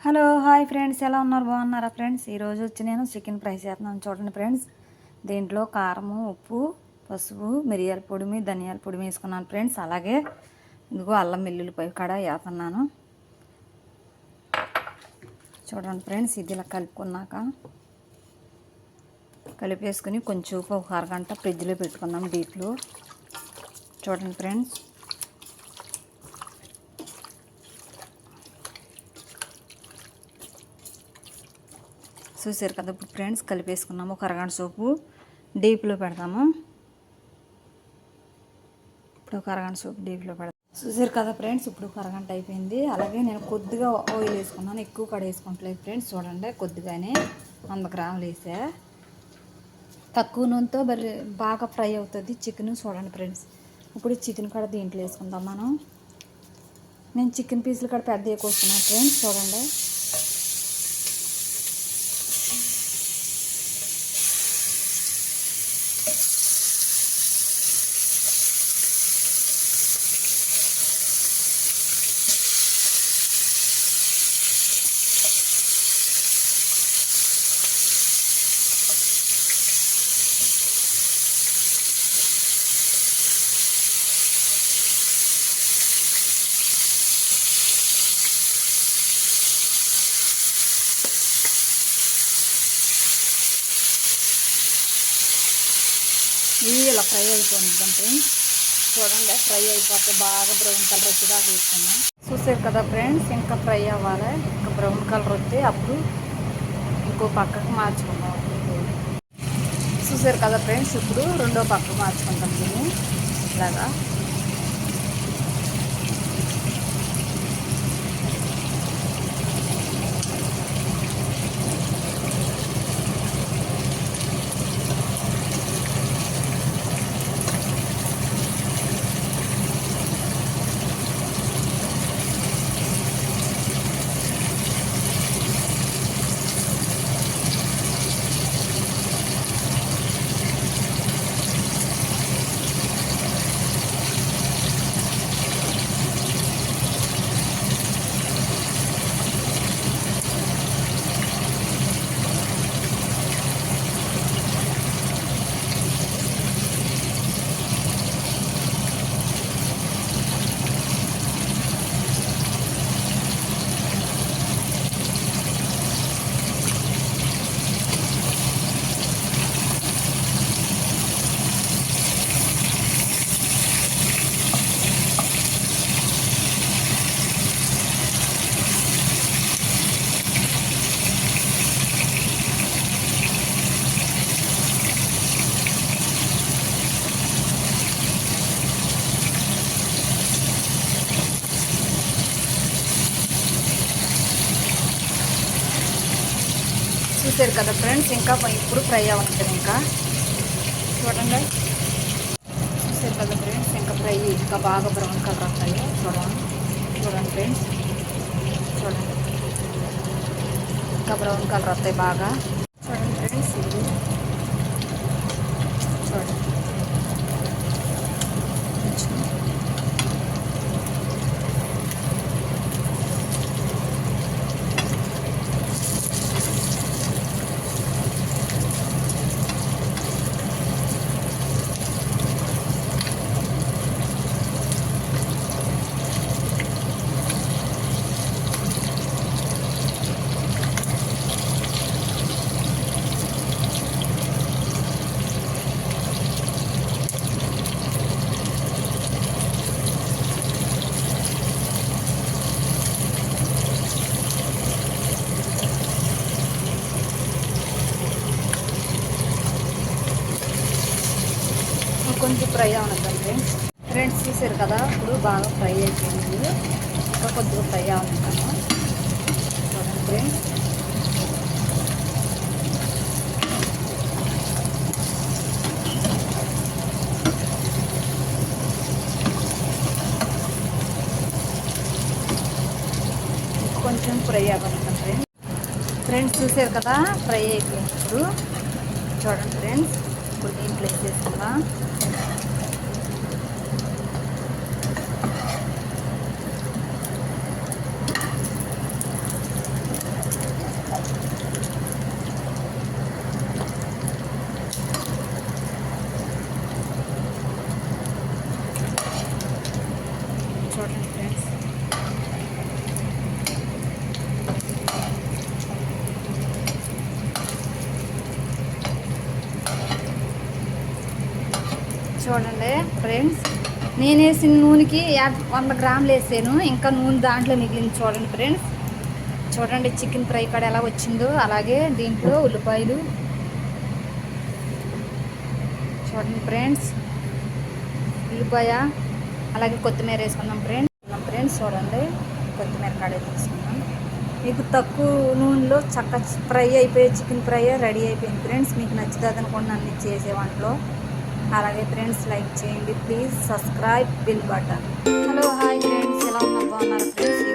Hello hi friends, ఎలా ఉన్నారు? బాగున్నారా ఫ్రెండ్స్? ఈరోజు వచ్చి నేను చికెన్ ఫ్రై చేస్తున్నాను. చూడండి ఫ్రెండ్స్, దీంట్లో కారము, ఉప్పు, పసుపు, మిరియాల పొడి, ధనియాల పొడి వేసుకున్నాను ఫ్రెండ్స్. అలాగే ఇదిగో అల్లం వెల్లుల్లిపాయ కాడ వేస్తున్నాను. చూడండి ఫ్రెండ్స్, ఇది ఇలా కలుపుకున్నాక కలిపేసుకుని కొంచెం ఒక అరగంట ఫ్రిడ్జ్లో పెట్టుకుందాం డీప్లో. చూడండి ఫ్రెండ్స్, చూసారు కదా. ఇప్పుడు ఫ్రెండ్స్ కలిపేసుకున్నాము. ఒక అరగంట సోపు డీప్లో పెడతాము. ఇప్పుడు ఒక అరగంట సోపు డీప్లో పెడతాము. చూసారు కదా ఫ్రెండ్స్, ఇప్పుడు ఒక అరగంట అయిపోయింది. అలాగే నేను కొద్దిగా ఆయిల్ వేసుకున్నాను, ఎక్కువ కడ వేసుకుంటలేదు ఫ్రెండ్స్. చూడండి, కొద్దిగానే 100 గ్రాములు వేసా. తక్కువ నూనెతో బాగా ఫ్రై అవుతుంది చికెన్. చూడండి ఫ్రెండ్స్, ఇప్పుడు చికెన్ కూడా దీంట్లో వేసుకుందాం మనం. నేను చికెన్ పీసులు కూడా పెద్ద ఎక్కువ వస్తున్నాను ఫ్రెండ్స్. చూడండి, ఇవి ఇలా ఫ్రై అయిపోయింది ఫ్రెండ్స్. చూడండి, ఫ్రై అయిపోతే బాగా బ్రౌన్ కలర్ వచ్చేదా వేసుకున్నాం. చూసారు కదా ఫ్రెండ్స్, ఇంకా ఫ్రై అవ్వాలి. ఇంకా బ్రౌన్ కలర్ వస్తే అప్పుడు ఇంకో పక్కకు మార్చుకుందాం. చూసారు కదా ఫ్రెండ్స్, ఇప్పుడు రెండో పక్కకు మార్చుకుంటాం దీన్ని ఇలాగా. చూసారు కదా ఫ్రెండ్స్, ఇంకా ఇప్పుడు ఫ్రై అవుతుంది. ఇంకా చూడండి, చూసారు కదా ఫ్రెండ్స్, ఇంకా ఫ్రై ఇంకా బాగా బ్రౌన్ కలర్ వస్తాయి. చూడండి ఫ్రెండ్స్, చూడండి, ఇంకా బ్రౌన్ కలర్ వస్తాయి బాగా. చూడండి ఫ్రెండ్స్, ఇది చూడండి. కొంచెం ఫ్రై అవునండి ఫ్రెండ్స్. ఫ్రెండ్స్ చూసారు కదా, ఇప్పుడు బాగా ఫ్రై అయిపోయింది. ఇంకా కొద్దిగా ఫ్రై అవుతాను. చూడండి ఫ్రెండ్స్, కొంచెం ఫ్రై అవ్వాలి ఫ్రెండ్స్. ఫ్రెండ్స్ చూసారు కదా, ఫ్రై అయిపోయింది. ఇప్పుడు చూడండి ఫ్రెండ్స్, ఇప్పుడు దీంట్లో వేసేసుకుందాం. చూడండి ఫ్రెండ్స్, నేను వేసిన నూనెకి 100 గ్రాములు వేసాను, ఇంకా నూనె దాంట్లో మిగిలింది. చూడండి ఫ్రెండ్స్, చూడండి చికెన్ ఫ్రై కూడా ఎలా వచ్చిందో. అలాగే దీంట్లో ఉల్లిపాయలు చూడండి ఫ్రెండ్స్, ఉల్లిపాయ అలాగే కొత్తిమీర వేసుకున్నాం ఫ్రెండ్స్. చూడండి కొత్తిమీర కాడే తీసుకున్నాం. మీకు తక్కువ నూనెలో చక్క ఫ్రై అయిపోయి చికెన్ ఫ్రై రెడీ అయిపోయింది ఫ్రెండ్స్. మీకు నచ్చుతుంది అనుకోండి అన్ని చేసే వంటలో. అలాగే ఫ్రెండ్స్ లైక్ చేయండి please, subscribe, bill button. Hello hi friends, ఎలా ఉన్నారు, బాగున్నారు ఫ్రెండ్స్?